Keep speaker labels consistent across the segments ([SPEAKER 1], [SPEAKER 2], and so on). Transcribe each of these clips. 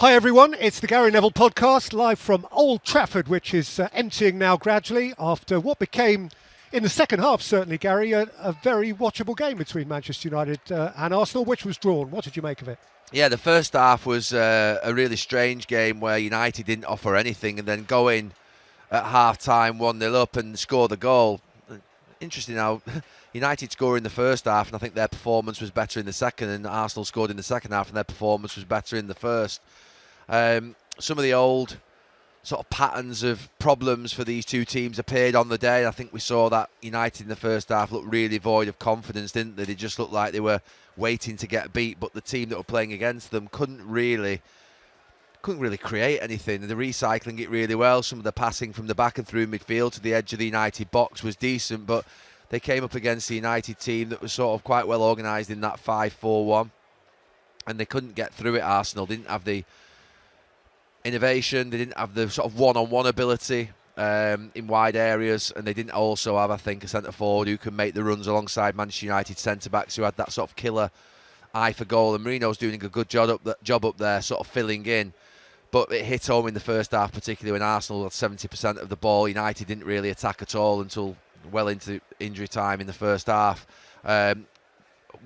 [SPEAKER 1] Hi everyone, it's the Gary Neville podcast live from Old Trafford, which is emptying now gradually after what became, in the second half certainly, Gary, a very watchable game between Manchester United and Arsenal, which was drawn. What did you make of it?
[SPEAKER 2] Yeah, the first half was a really strange game where United didn't offer anything and then go in at half-time 1-0 up and score the goal. Interesting how United scored in the first half and I think their performance was better in the second, and Arsenal scored in the second half and their performance was better in the first. Some of the old sort of patterns of problems for these two teams appeared on the day. I think we saw that United in the first half looked really void of confidence, didn't they? They just looked like they were waiting to get beat, but the team that were playing against them couldn't really create anything. They're recycling it really well. Some of the passing from the back and through midfield to the edge of the United box was decent, but they came up against the United team that was sort of quite well organised in that 5-4-1, and they couldn't get through it. Arsenal didn't have the innovation, they didn't have the sort of one-on-one ability in wide areas, and they didn't also have, I think, a centre-forward who can make the runs alongside Manchester United centre-backs who had that sort of killer eye for goal, and Marino's doing a good job up there, sort of filling in. But it hit home in the first half, particularly when Arsenal had 70% of the ball. United didn't really attack at all until well into injury time in the first half.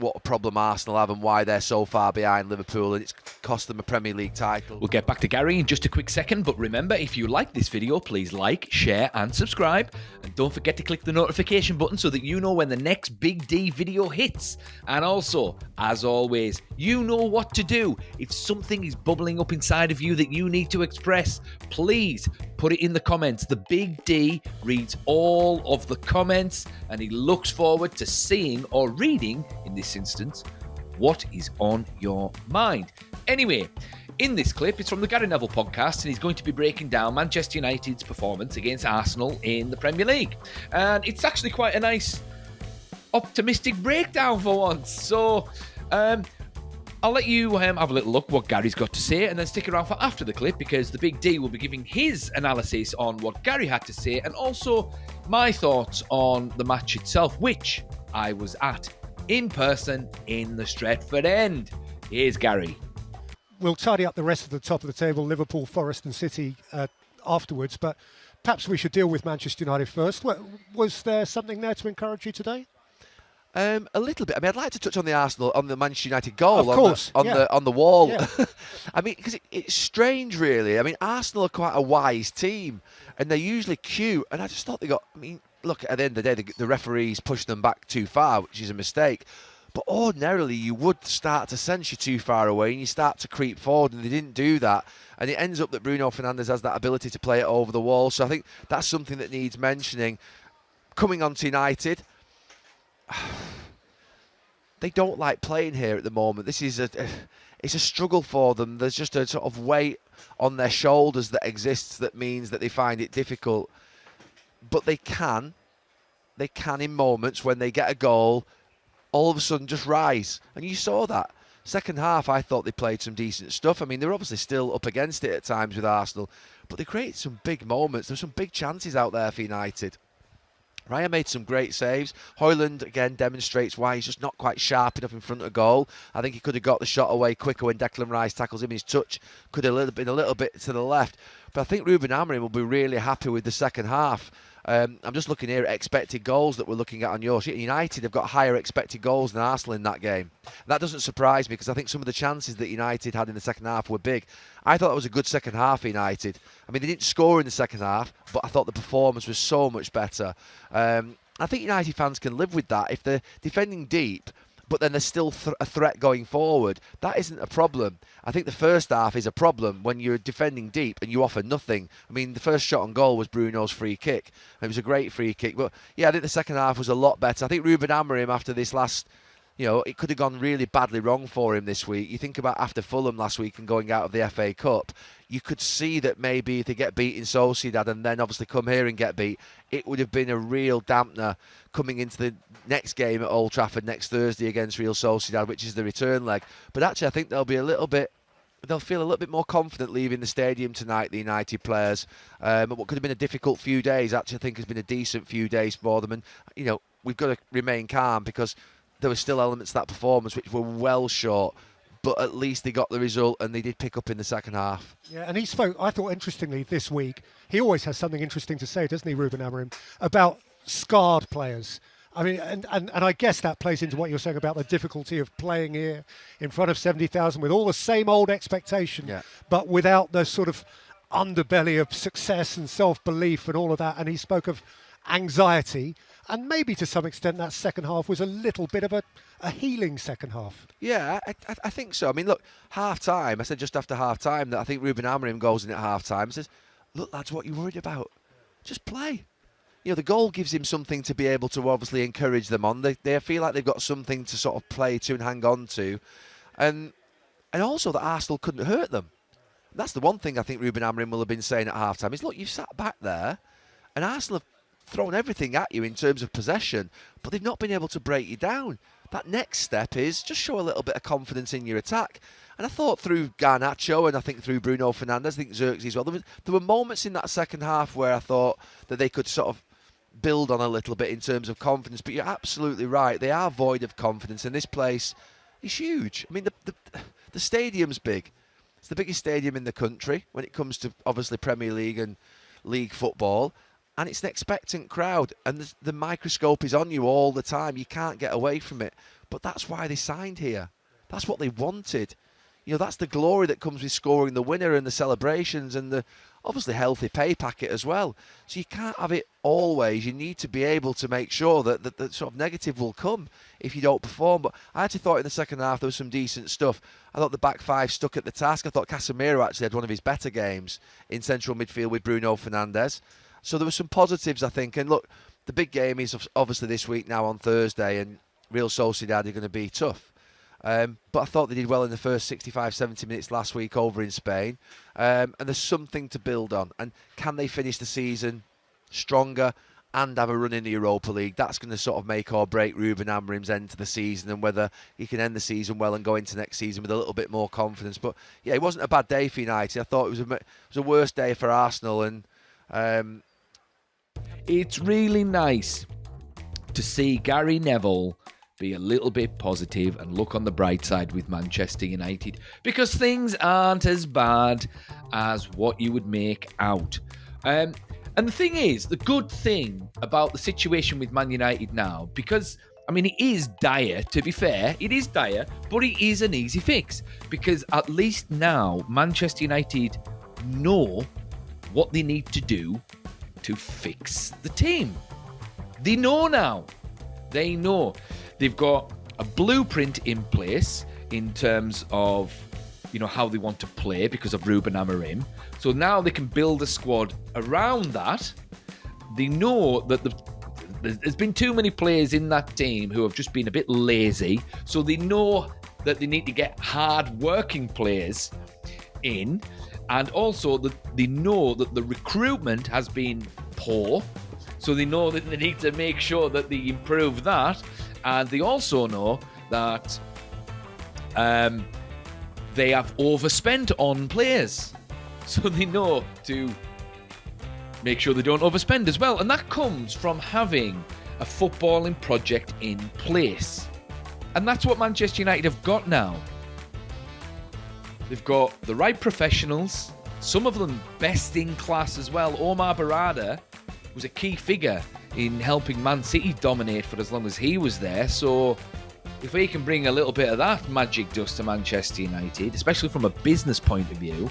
[SPEAKER 2] What a problem Arsenal have and why they're so far behind Liverpool, and it's cost them a Premier League title.
[SPEAKER 3] We'll get back to Gary in just a quick second, but remember, if you like this video, please like, share and subscribe, and don't forget to click the notification button so that you know when the next Big D video hits. And also, as always, you know what to do. If something is bubbling up inside of you that you need to express, please put it in the comments. The Big D reads all of the comments and he looks forward to seeing or reading, in this instance, what is on your mind. Anyway, in this clip, it's from the Gary Neville podcast, and he's going to be breaking down Manchester United's performance against Arsenal in the Premier League. And it's actually quite a nice, optimistic breakdown for once. So, I'll let you have a little look what Gary's got to say, and then stick around for after the clip, because the Big D will be giving his analysis on what Gary had to say, and also my thoughts on the match itself, which I was at in person in the Stretford End. Here's Gary.
[SPEAKER 1] We'll tidy up the rest of the top of the table, Liverpool, Forest and City afterwards, but perhaps we should deal with Manchester United first. Was there something there to encourage you today?
[SPEAKER 2] A little bit. I mean, I'd like to touch on the Manchester United goal.
[SPEAKER 1] Of course,
[SPEAKER 2] on the wall.
[SPEAKER 1] Yeah.
[SPEAKER 2] I mean, because it's strange, really. I mean, Arsenal are quite a wise team, and they're usually cute. And I just thought they got. I mean, look, at the end of the day, the referees pushed them back too far, which is a mistake. But ordinarily, you would start to sense you're too far away, and you start to creep forward, and they didn't do that. And it ends up that Bruno Fernandes has that ability to play it over the wall. So I think that's something that needs mentioning. Coming on to United. They don't like playing here at the moment. This is it's a struggle for them. There's just a sort of weight on their shoulders that exists that means that they find it difficult. But they can in moments when they get a goal, all of a sudden just rise. And you saw that. Second half, I thought they played some decent stuff. I mean, they're obviously still up against it at times with Arsenal, but they created some big moments. There's some big chances out there for United. Raya made some great saves. Højlund, again, demonstrates why he's just not quite sharp enough in front of goal. I think he could have got the shot away quicker when Declan Rice tackles him. His touch could have been a little bit to the left. But I think Ruben Amorim will be really happy with the second half. I'm just looking here at expected goals that we're looking at on your sheet. United have got higher expected goals than Arsenal in that game. And that doesn't surprise me, because I think some of the chances that United had in the second half were big. I thought that was a good second half for United. I mean, they didn't score in the second half, but I thought the performance was so much better. I think United fans can live with that. If they're defending deep, but then there's still a threat going forward, that isn't a problem. I think the first half is a problem when you're defending deep and you offer nothing. I mean, the first shot on goal was Bruno's free kick. It was a great free kick. But, yeah, I think the second half was a lot better. I think Ruben Amorim, after this last, it could have gone really badly wrong for him this week. You think about after Fulham last week and going out of the FA Cup, you could see that maybe if they get beat in Sociedad and then obviously come here and get beat, it would have been a real dampener coming into the next game at Old Trafford next Thursday against Real Sociedad, which is the return leg. But actually, I think they'll feel a little bit more confident leaving the stadium tonight, the United players. What could have been a difficult few days, actually I think has been a decent few days for them. And, we've got to remain calm, because there were still elements of that performance which were well short. but at least they got the result and they did pick up in the second half.
[SPEAKER 1] Yeah, and he spoke, I thought, interestingly this week. He always has something interesting to say, doesn't he, Ruben Amorim, about scarred players. I mean, and I guess that plays into what you're saying about the difficulty of playing here in front of 70,000 with all the same old expectation, but without the sort of underbelly of success and self-belief and all of that. And he spoke of anxiety, and maybe to some extent that second half was a little bit of a healing second half.
[SPEAKER 2] Yeah, I think so. I mean, look, half-time, I said just after half-time that I think Ruben Amorim goes in at half-time and says, look, lads, what are you worried about? Just play. You know, the goal gives him something to be able to obviously encourage them on. They feel like they've got something to sort of play to and hang on to. And also that Arsenal couldn't hurt them. That's the one thing I think Ruben Amorim will have been saying at half-time is, look, you've sat back there and Arsenal have thrown everything at you in terms of possession, but they've not been able to break you down. That next step is just show a little bit of confidence in your attack. And I thought through Garnacho and I think through Bruno Fernandes, I think Xerxes as well, there were moments in that second half where I thought that they could sort of build on a little bit in terms of confidence. But you're absolutely right. They are void of confidence, and this place is huge. I mean, the stadium's big. It's the biggest stadium in the country when it comes to, obviously, Premier League and league football. And it's an expectant crowd, and the microscope is on you all the time. You can't get away from it. But that's why they signed here. That's what they wanted. You know, that's the glory that comes with scoring the winner and the celebrations and the obviously healthy pay packet as well. So you can't have it always. You need to be able to make sure that the sort of negative will come if you don't perform. But I actually thought in the second half there was some decent stuff. I thought the back five stuck at the task. I thought Casemiro actually had one of his better games in central midfield with Bruno Fernandes. So there were some positives, I think. And look, the big game is obviously this week now on Thursday, and Real Sociedad are going to be tough. But I thought they did well in the first 65, 70 minutes last week over in Spain. And there's something to build on. And can they finish the season stronger and have a run in the Europa League? That's going to sort of make or break Ruben Amorim's end to the season, and whether he can end the season well and go into next season with a little bit more confidence. But yeah, it wasn't a bad day for United. I thought it was a worse day for Arsenal. And
[SPEAKER 3] it's really nice to see Gary Neville be a little bit positive and look on the bright side with Manchester United, because things aren't as bad as what you would make out. And the thing is, the good thing about the situation with Man United now, because, I mean, it is dire, to be fair, it is dire, but it is an easy fix, because at least now Manchester United know what they need to do to fix the team. They know now. They know. They've got a blueprint in place in terms of, you know, how they want to play because of Ruben Amorim. So now they can build a squad around that. They know that there's been too many players in that team who have just been a bit lazy. So they know that they need to get hard-working players in. And also that they know that the recruitment has been poor. So they know that they need to make sure that they improve that. And they also know that they have overspent on players. So they know to make sure they don't overspend as well. And that comes from having a footballing project in place. And that's what Manchester United have got now. They've got the right professionals, some of them best in class as well. Omar Barada was a key figure in helping Man City dominate for as long as he was there. So if he can bring a little bit of that magic dust to Manchester United, especially from a business point of view,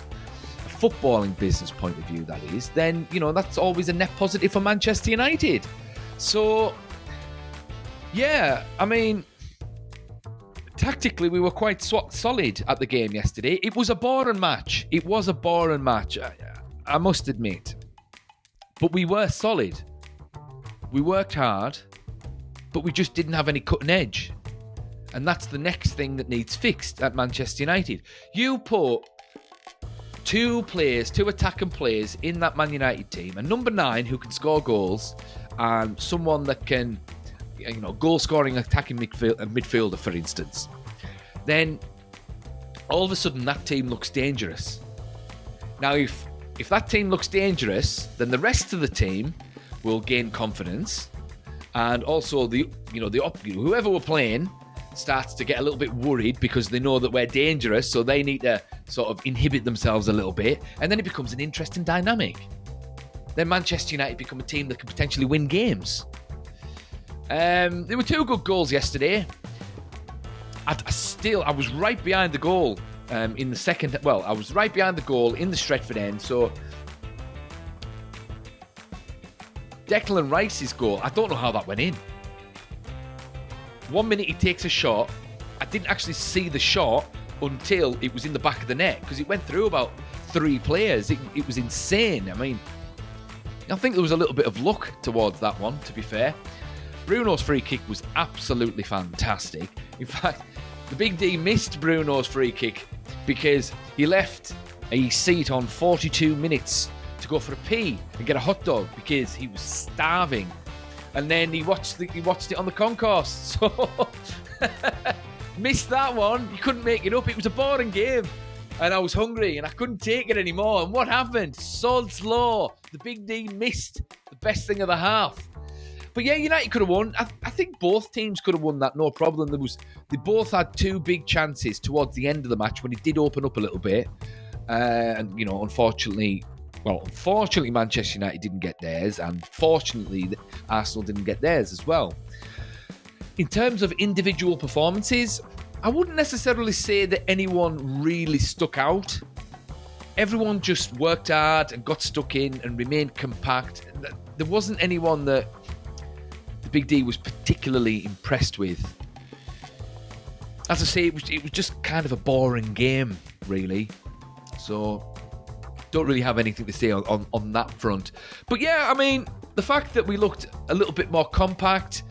[SPEAKER 3] a footballing business point of view that is, then, you know, that's always a net positive for Manchester United. So, yeah, I mean, tactically we were quite solid at the game yesterday. It was a boring match. I must admit. But we were solid. We worked hard, but we just didn't have any cutting edge. And that's the next thing that needs fixed at Manchester United. You put two attacking players in that Man United team, a number 9 who can score goals, and someone that can, you know, goal-scoring attacking midfielder, for instance. Then all of a sudden that team looks dangerous. Now, if that team looks dangerous, then the rest of the team will gain confidence, and also whoever we're playing, starts to get a little bit worried because they know that we're dangerous, so they need to sort of inhibit themselves a little bit, and then it becomes an interesting dynamic. Then Manchester United become a team that can potentially win games. There were 2 good goals yesterday. I was right behind the goal in the second. Well, I was right behind the goal in the Stretford end. So Declan Rice's goal, I don't know how that went in. 1 minute he takes a shot. I didn't actually see the shot until it was in the back of the net because it went through about 3 players. It was insane. I mean, I think there was a little bit of luck towards that one, to be fair. Bruno's free kick was absolutely fantastic. In fact, the Big D missed Bruno's free kick because he left a seat on 42 minutes to go for a pee and get a hot dog because he was starving. And then he watched it on the concourse. So missed that one. You couldn't make it up. It was a boring game. And I was hungry and I couldn't take it anymore. And what happened? Sod's Law. The Big D missed the best thing of the half. But yeah, United could have won. I think both teams could have won that, no problem. They both had 2 big chances towards the end of the match when it did open up a little bit. And, unfortunately, Manchester United didn't get theirs, and fortunately, Arsenal didn't get theirs as well. In terms of individual performances, I wouldn't necessarily say that anyone really stuck out. Everyone just worked hard and got stuck in and remained compact. There wasn't anyone that the Big D was particularly impressed with. As I say, it was just kind of a boring game, really. So don't really have anything to say on that front. But yeah, I mean, the fact that we looked a little bit more compact,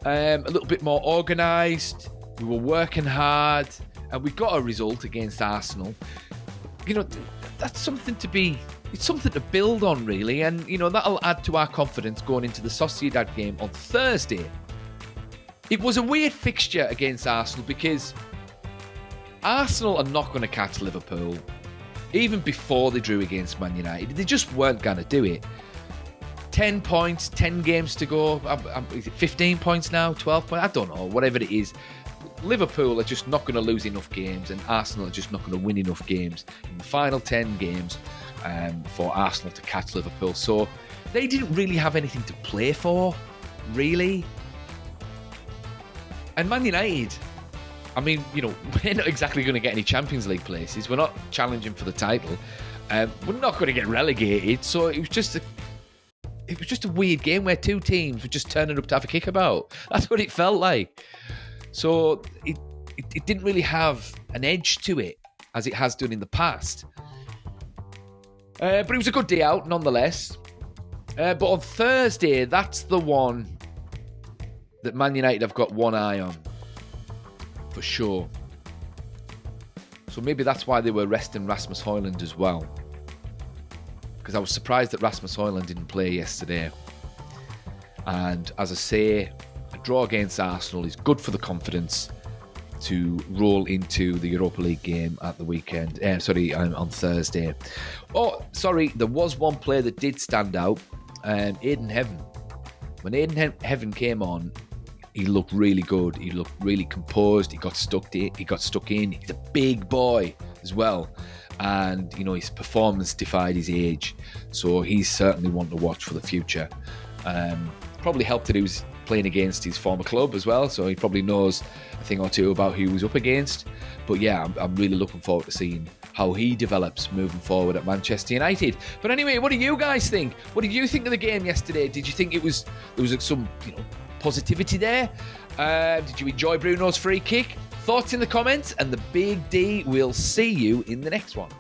[SPEAKER 3] a little bit more organised, we were working hard, and we got a result against Arsenal. That's something it's something to build on, really, and that'll add to our confidence going into the Sociedad game on Thursday. It was a weird fixture against Arsenal because Arsenal are not going to catch Liverpool. Even before they drew against Man United, they just weren't going to do it. 10 points, 10 games to go. Is it 15 points now? 12 points? I don't know. Whatever it is. Liverpool are just not going to lose enough games, and Arsenal are just not going to win enough games in the final 10 games for Arsenal to catch Liverpool. So they didn't really have anything to play for, really. And Man United, I mean, we're not exactly going to get any Champions League places. We're not challenging for the title. We're not going to get relegated. So it was just a weird game where 2 teams were just turning up to have a kickabout. That's what it felt like. So it didn't really have an edge to it as it has done in the past. But it was a good day out nonetheless. But on Thursday, that's the one that Man United have got one eye on. For sure. So maybe that's why they were resting Rasmus Højlund as well. Because I was surprised that Rasmus Højlund didn't play yesterday. And as I say, a draw against Arsenal is good for the confidence to roll into the Europa League game at the weekend. On Thursday. Oh, sorry, there was one player that did stand out. Aiden Heaven. When Aiden Heaven came on, he looked really good. He looked really composed. He got stuck in. He's a big boy as well. And, his performance defied his age. So he's certainly one to watch for the future. Probably helped that he was playing against his former club as well. So he probably knows a thing or two about who he was up against. But yeah, I'm really looking forward to seeing how he develops moving forward at Manchester United. But anyway, what do you guys think? What did you think of the game yesterday? Did you think there was some, positivity there? Did you enjoy Bruno's free kick? Thoughts in the comments, and the Big D will see you in the next one.